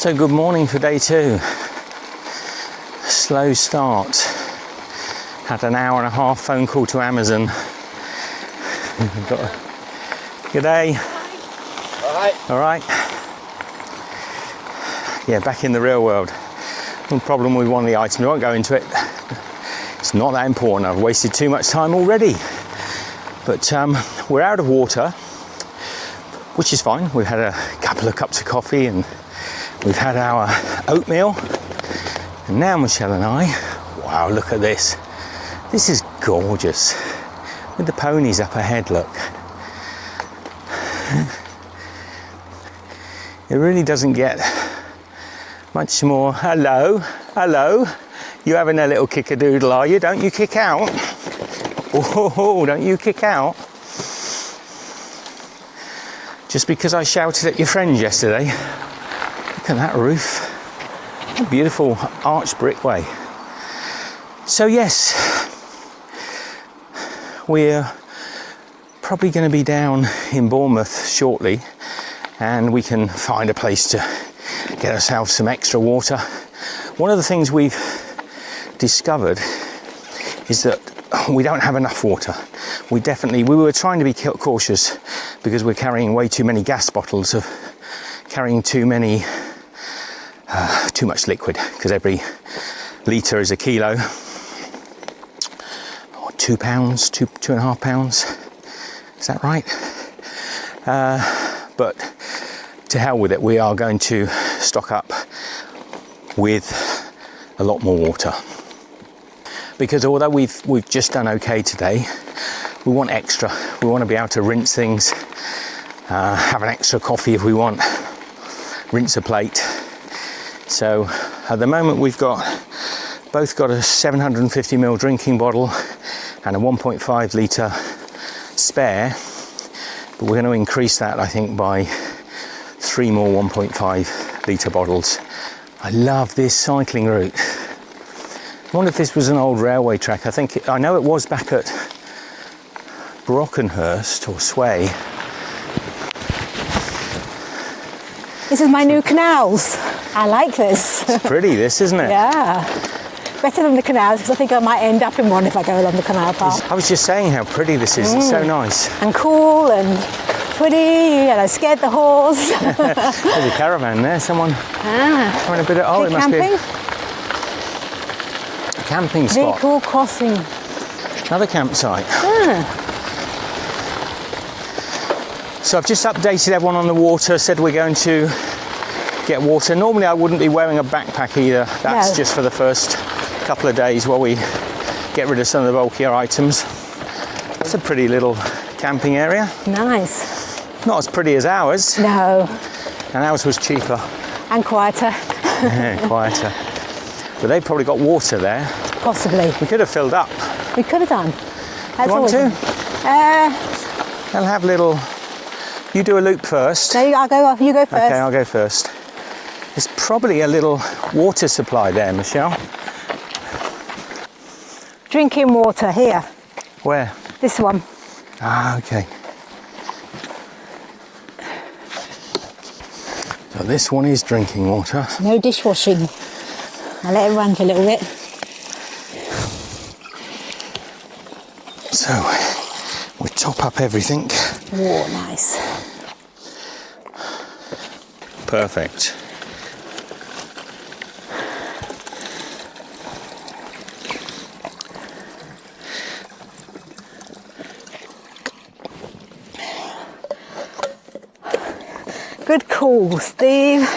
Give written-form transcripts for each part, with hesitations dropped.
So good morning for day 2. Slow start. Had an hour and a half phone call to Amazon. Good day. All right. Yeah, back in the real world. No problem with one of the items. I won't go into it. It's not that important. I've wasted too much time already. But we're out of water, which is fine. We've had a couple of cups of coffee and we've had our oatmeal. And now Michelle and I, wow, look at this. This is gorgeous. With the ponies up ahead, look. It really doesn't get much more. Hello, hello. You having a little kick-a-doodle, are you? Don't you kick out. Oh, don't you kick out. Just because I shouted at your friends yesterday. Look at that roof. A beautiful arched brickway. So yes, we're probably going to be down in Bournemouth shortly, and we can find a place to get ourselves some extra water. One of the things we've discovered is that we don't have enough water. We were trying to be cautious because we're carrying way too many gas bottles, of carrying too much liquid, because every litre is a kilo, or 2 pounds, 2.5 pounds. Is that right? But to hell with it, we are going to stock up with a lot more water. Because although we've just done okay today, we want extra. We want to be able to rinse things, have an extra coffee if we want, rinse a plate. So at the moment we've both got a 750ml drinking bottle and a 1.5 litre spare, but we're going to increase that, I think, by 3 more 1.5 litre bottles. I love this cycling route. I wonder if this was an old railway track. I know it was back at Brockenhurst or Sway. This is my new canals. I like this. It's pretty, this, isn't it? Yeah. Better than the canals, because I think I might end up in one if I go along the canal path. I was just saying how pretty this is. It's so nice. And cool and pretty, and I scared the horse. There's a caravan there. Someone having a bit of... Oh, it must camping? be a camping spot. Vehicle crossing. Another campsite. So I've just updated everyone on the water, said we're going to get water. Normally I wouldn't be wearing a backpack either. That's just for the first couple of days while we get rid of some of the bulkier items. It's a pretty little camping area. Nice. Not as pretty as ours. No. And ours was cheaper. And quieter. Yeah, quieter. But they've probably got water there. Possibly. We could have filled up. We could have done. That's you want to? They'll have little... You do a loop first. No, I'll go off. You go first. Okay, I'll go first. There's probably a little water supply there, Michelle. Drinking water here. Where? This one. Ah, okay. So this one is drinking water. No dishwashing. I'll let it run for a little bit. So we top up everything. Oh, nice. Perfect. Good call, Steve.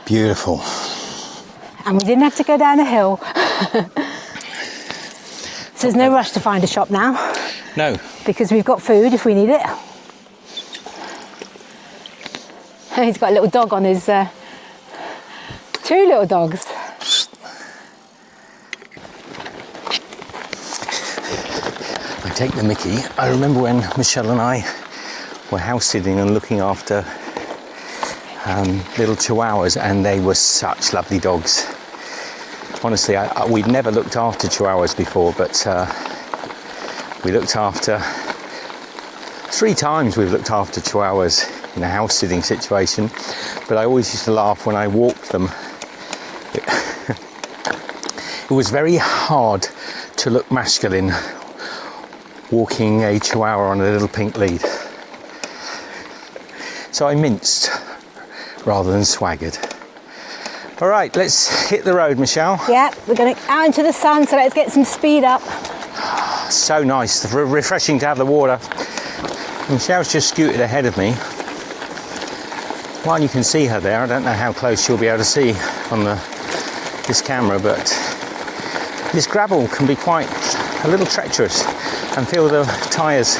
Beautiful. And we didn't have to go down a hill. So there's no rush to find a shop now. No. Because we've got food if we need it. He's got a little dog on his... 2 little dogs. I take the mickey. I remember when Michelle and I were house sitting and looking after little chihuahuas, and they were such lovely dogs. Honestly, we'd never looked after chihuahuas before, but we looked after 3 times we've looked after chihuahuas in a house sitting situation, but I always used to laugh when I walked them. It was very hard to look masculine walking a chihuahua on a little pink lead. So I minced rather than swaggered. All right, let's hit the road, Michelle. Yeah, we're going out into the sun, so let's get some speed up. So nice, refreshing to have the water. Michelle's just scooted ahead of me. While you can see her there, I don't know how close you'll be able to see on this camera, but this gravel can be quite a little treacherous, and feel the tyres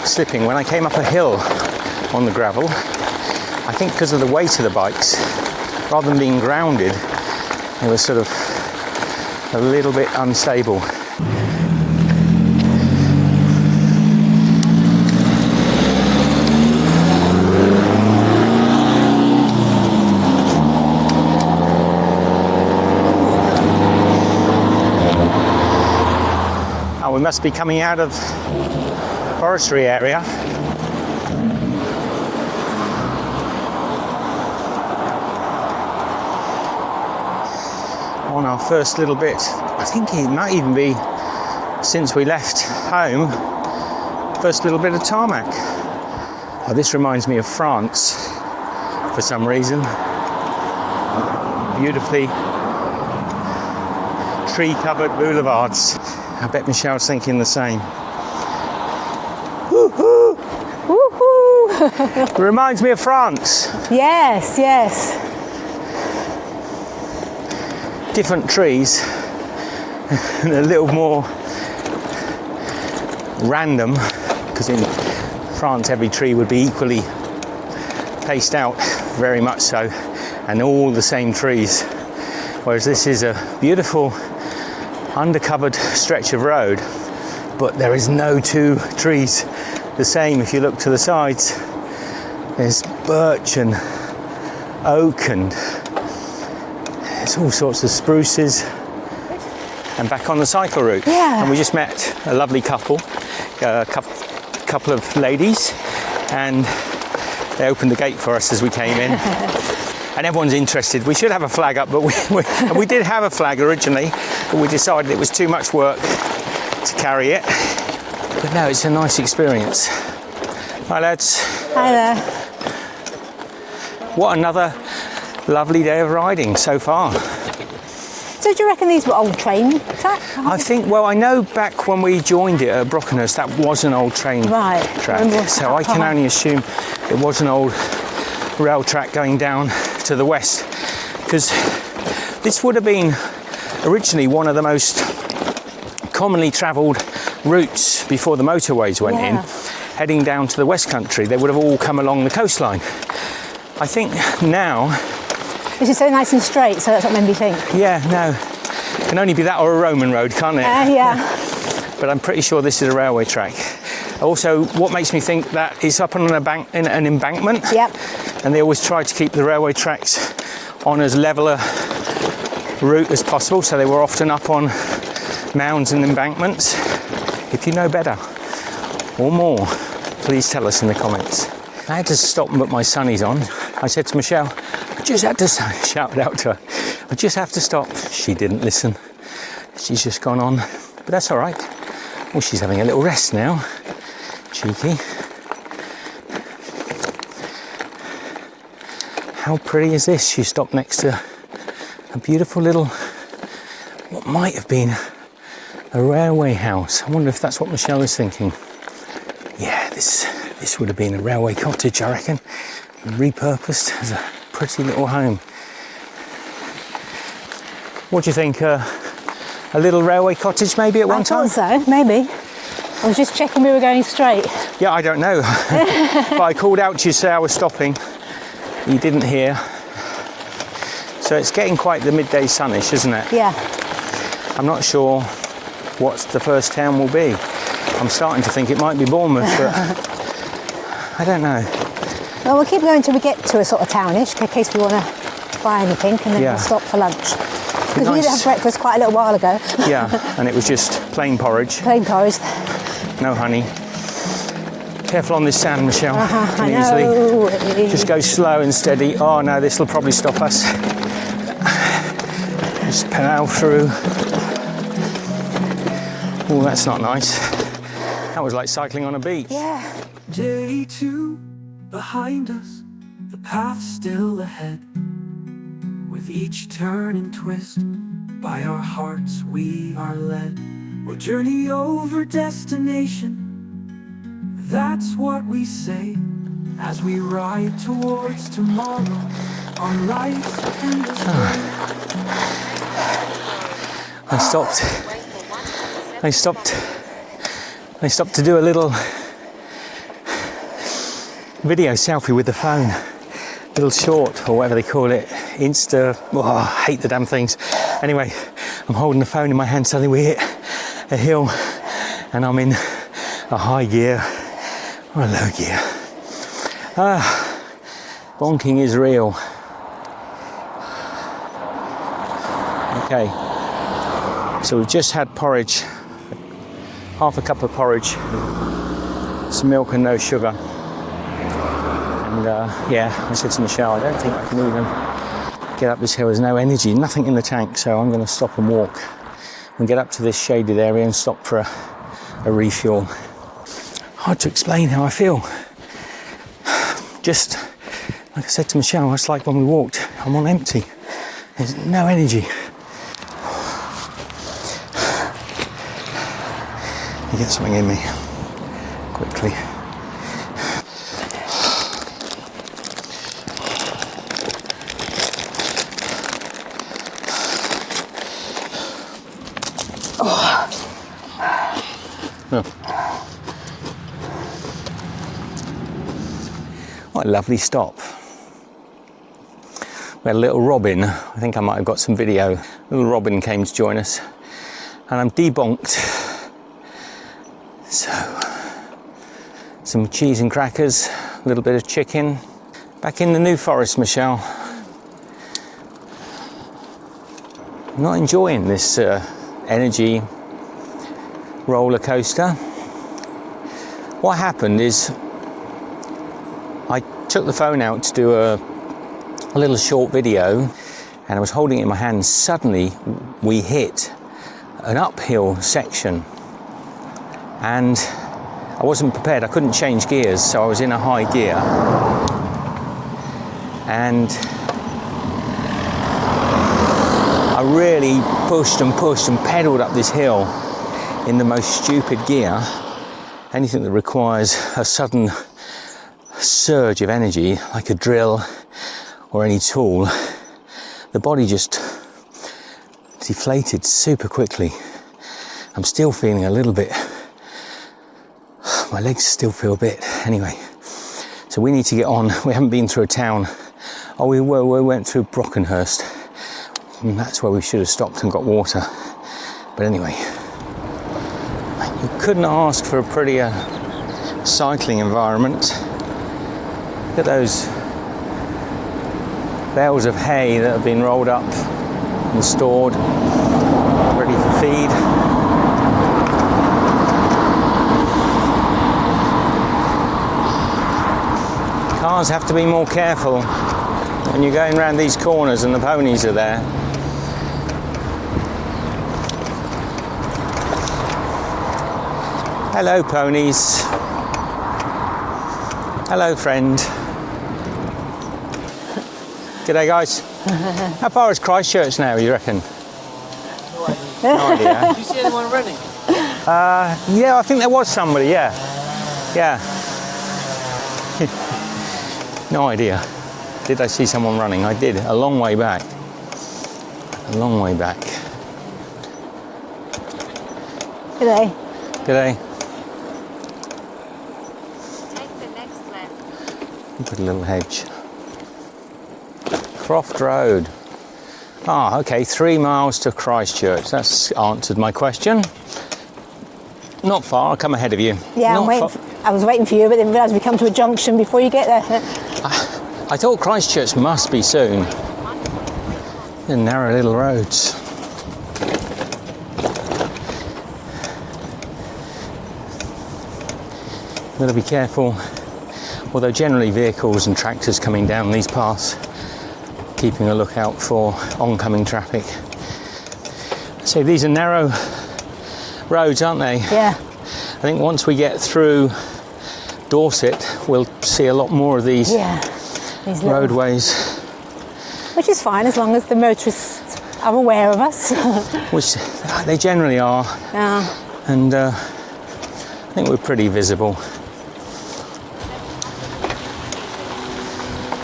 slipping. When I came up a hill on the gravel, I think because of the weight of the bikes, rather than being grounded, it was sort of a little bit unstable. Oh, we must be coming out of forestry area. On our first little bit, I think it might even be since we left home, first little bit of tarmac. Oh, this reminds me of France for some reason. Beautifully tree-covered boulevards. I bet Michelle's thinking the same. Woohoo! Woohoo! It reminds me of France. Yes, yes. Different trees and a little more random, because in France every tree would be equally paced out, very much so, and all the same trees, whereas this is a beautiful undercovered stretch of road, but there is no 2 trees the same. If you look to the sides, there's birch and oak and there's all sorts of spruces. And back on the cycle route. Yeah. And we just met a lovely couple of ladies, and they opened the gate for us as we came in. And everyone's interested. We should have a flag up, but we did have a flag originally, but we decided it was too much work to carry it. But no, it's a nice experience. Hi lads. Hi there. What another lovely day of riding so far. So do you reckon these were old train track? I think, well, I know back when we joined it at Brockenhurst, that was an old train track. So I can only assume it was an old rail track going down to the west, because this would have been originally one of the most commonly travelled routes before the motorways went in, heading down to the West Country. They would have all come along the coastline. I think now... This is so nice and straight, so that's what made me think. Yeah, no. It can only be that or a Roman road, can't it? Yeah. But I'm pretty sure this is a railway track. Also, what makes me think that is up on an embankment. Yep. And they always try to keep the railway tracks on as level a route as possible, so they were often up on mounds and embankments. If you know better or more, please tell us in the comments. I had to stop and put my sunnies on. I said to Michelle, I just had to shout out to her, I just have to stop. She didn't listen. She's just gone on, but that's all right. Well, she's having a little rest now. Cheeky. How pretty is this? She stopped next to a beautiful little, what might have been a railway house. I wonder if that's what Michelle is thinking. Yeah, this would have been a railway cottage, I reckon, repurposed as a pretty little home. What do you think? A little railway cottage maybe at one time? I thought so, maybe. I was just checking we were going straight. Yeah, I don't know. But I called out to you to say I was stopping. You didn't hear. So it's getting quite the midday sunnish, isn't it? Yeah. I'm not sure what the first town will be. I'm starting to think it might be Bournemouth, but I don't know. Well, we'll keep going till we get to a sort of townish, in case we want to buy anything, and then we'll stop for lunch. Because we did have breakfast quite a little while ago. Yeah, and it was just plain porridge. Plain porridge. No honey. Careful on this sand, Michelle. I Can know. easily just go slow and steady. Oh no, this will probably stop us. Just pedal through. Oh, that's not nice. That was like cycling on a beach. Yeah. Day 2 behind us, the path still ahead. With each turn and twist, by our hearts we are led. We'll journey over destination. That's what we say as we ride towards tomorrow on life's endless way. I stopped to do a little video selfie with the phone, little short or whatever they call it, Insta. Oh, I hate the damn things. Anyway, I'm holding the phone in my hand. Suddenly we hit a hill, and I'm in a high gear or a low gear. Bonking is real. Okay, so we've just had porridge, half a cup of porridge, some milk and no sugar. And yeah, I said to Michelle, I don't think I can even get up this hill. There's no energy, nothing in the tank, so I'm going to stop and walk and get up to this shaded area and stop for a refuel. Hard to explain how I feel. Just like I said to Michelle, it's like when we walked, I'm on empty. There's no energy. Let me get something in me quickly. What a lovely stop. We had a little robin. I think I might have got some video. Little robin came to join us, and I'm debonked. So, some cheese and crackers, a little bit of chicken. Back in the New Forest, Michelle. I'm not enjoying this energy roller coaster. What happened is I took the phone out to do a little short video, and I was holding it in my hand. Suddenly we hit an uphill section, and I wasn't prepared. I couldn't change gears, so I was in a high gear, and I really pushed and pedaled up this hill in the most stupid gear. Anything that requires a sudden surge of energy, like a drill or any tool, the body just deflated super quickly. I'm still feeling a little bit, my legs still feel a bit. Anyway, so we need to get on. We haven't been through a town. Oh, we went through Brockenhurst, and that's where we should have stopped and got water. But anyway, you couldn't ask for a prettier cycling environment. Look at those bales of hay that have been rolled up and stored, ready for feed. Cars have to be more careful when you're going around these corners and the ponies are there. Hello, ponies. Hello, friend. G'day, guys. How far is Christchurch now, you reckon? No idea. Do you see anyone running? Yeah, I think there was somebody, yeah. Yeah. No idea. Did I see someone running? I did, a long way back. A long way back. G'day. G'day. Take the next left. Put a little hedge. Croft Road. Ah, okay, 3 miles to Christchurch. That's answered my question. Not far, I'll come ahead of you. Yeah, I was waiting for you, but didn't realise we come to a junction before you get there. I thought Christchurch must be soon. The narrow little roads. Got to be careful, although generally vehicles and tractors coming down these paths, keeping a lookout for oncoming traffic. So these are narrow roads, aren't they? Yeah. I think once we get through Dorset, we'll see a lot more of these These little, roadways. which is fine as long as the motorists are aware of us. Which they generally are, and I think we're pretty visible.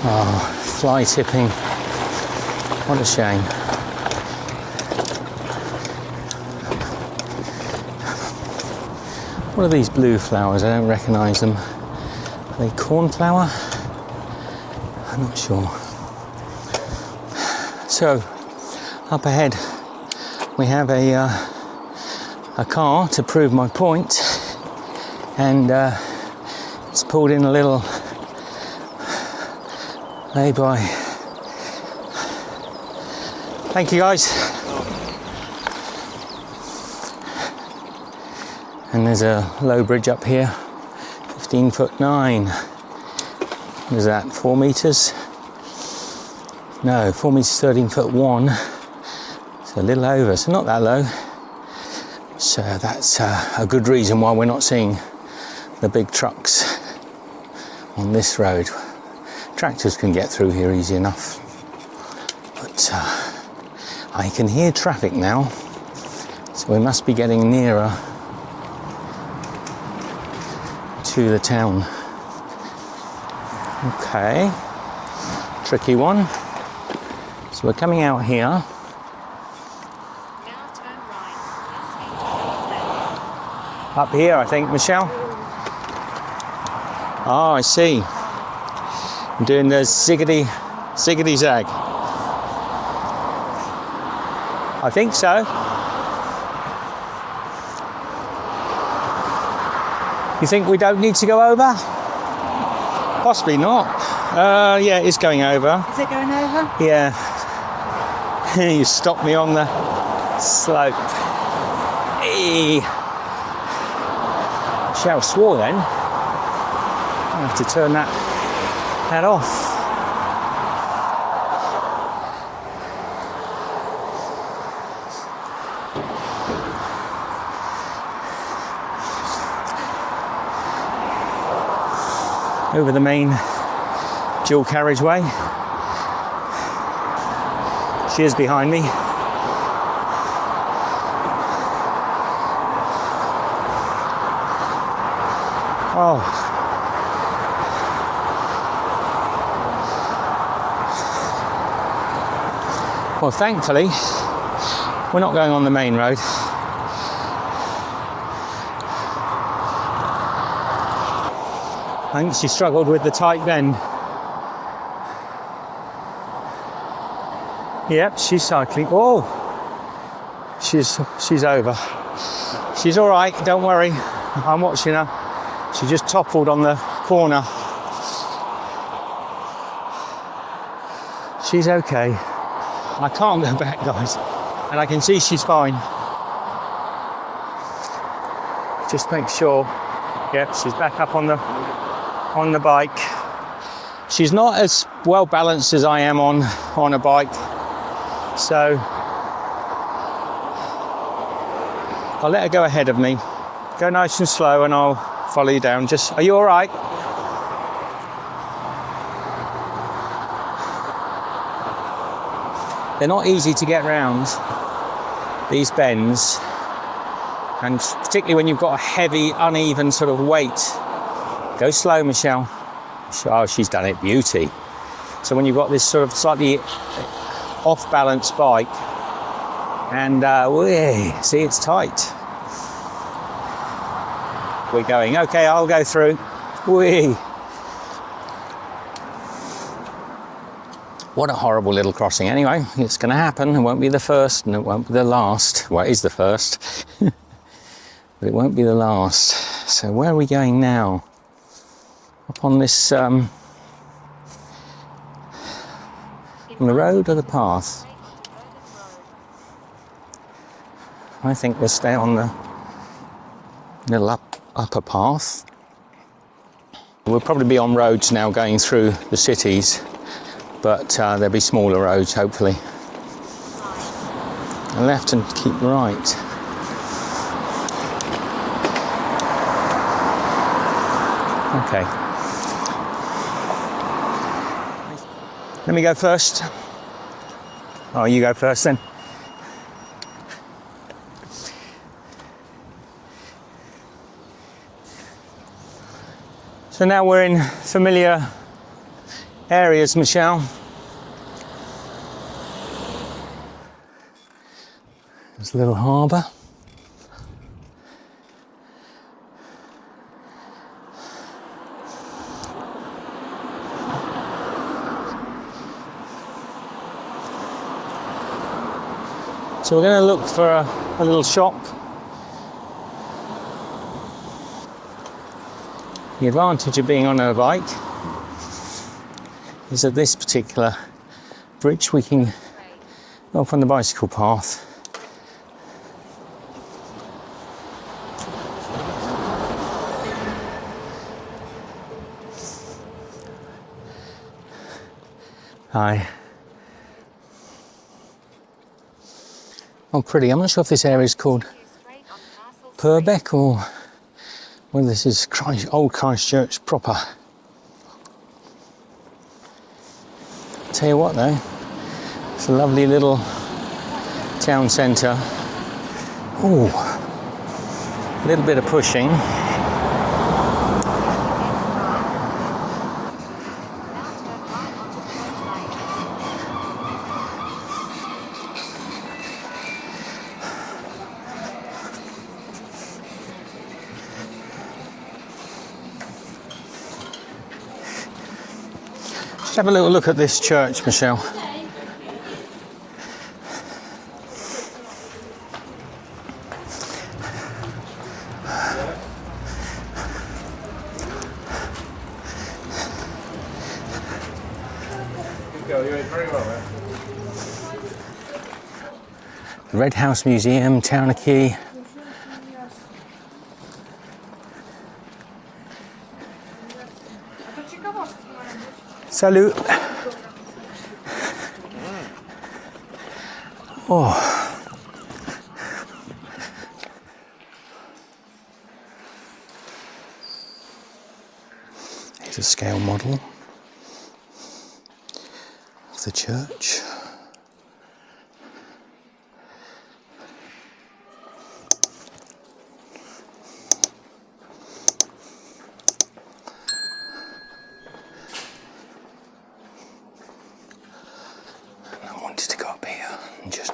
Oh, fly tipping, what a shame. What are these blue flowers? I don't recognise them. Are they cornflower? I'm not sure. So, up ahead we have a car to prove my point, and it's pulled in a little lay-by. Thank you guys. And there's a low bridge up here, 15'9". What is that, 4 metres? No, 4 metres, 13'1". So a little over, so not that low. So that's a good reason why we're not seeing the big trucks on this road. Tractors can get through here easy enough. But I can hear traffic now, so we must be getting nearer to the town. Okay, tricky one. So we're coming out here. Now turn right. Left. Up here, I think, Michelle. Oh, I see. I'm doing the ziggity zag. I think so. You think we don't need to go over? Possibly not. Yeah, it is going over. Is it going over? Yeah. You stopped me on the slope. Hey. Shall swore then. I have to turn that off. Over the main dual carriageway. She is behind me. Oh. Well, thankfully, we're not going on the main road. I think she struggled with the tight bend. Yep, she's cycling. Oh, she's over. She's all right. Don't worry. I'm watching her. She just toppled on the corner. She's okay. I can't go back, guys, and I can see she's fine. Just make sure. Yep, she's back up on the bike. She's not as well balanced as I am on a bike, so I'll let her go ahead of me. Go nice and slow and I'll follow you down. Are you all right? They're not easy to get round, these bends, and particularly when you've got a heavy, uneven sort of weight. Go slow, Michelle. Oh, she's done it. Beauty. So when you've got this sort of slightly off-balance bike, and see, it's tight. We're going. Okay, I'll go through. Whee. What a horrible little crossing. Anyway, it's going to happen. It won't be the first, and it won't be the last. Well, it is the first, but it won't be the last. So where are we going now? Up on this, on the road or the path? I think we'll stay on the little upper path. We'll probably be on roads now going through the cities, but there'll be smaller roads hopefully. Left and keep right. Okay. Let me go first. Oh, you go first then. So now we're in familiar areas, Michelle. There's a little harbour. So we're going to look for a little shop. The advantage of being on a bike is that this particular bridge we can go off on the bicycle path. Hi. Oh, pretty. I'm not sure if this area is called Purbeck or whether this is Old Christchurch proper. Tell you what though, it's a lovely little town centre. Ooh, a little bit of pushing. Let's have a little look at this church, Michelle. The Red House Museum, Taunaki. Salut. Oh. Here's a scale model of the church. I wanted to go up here and just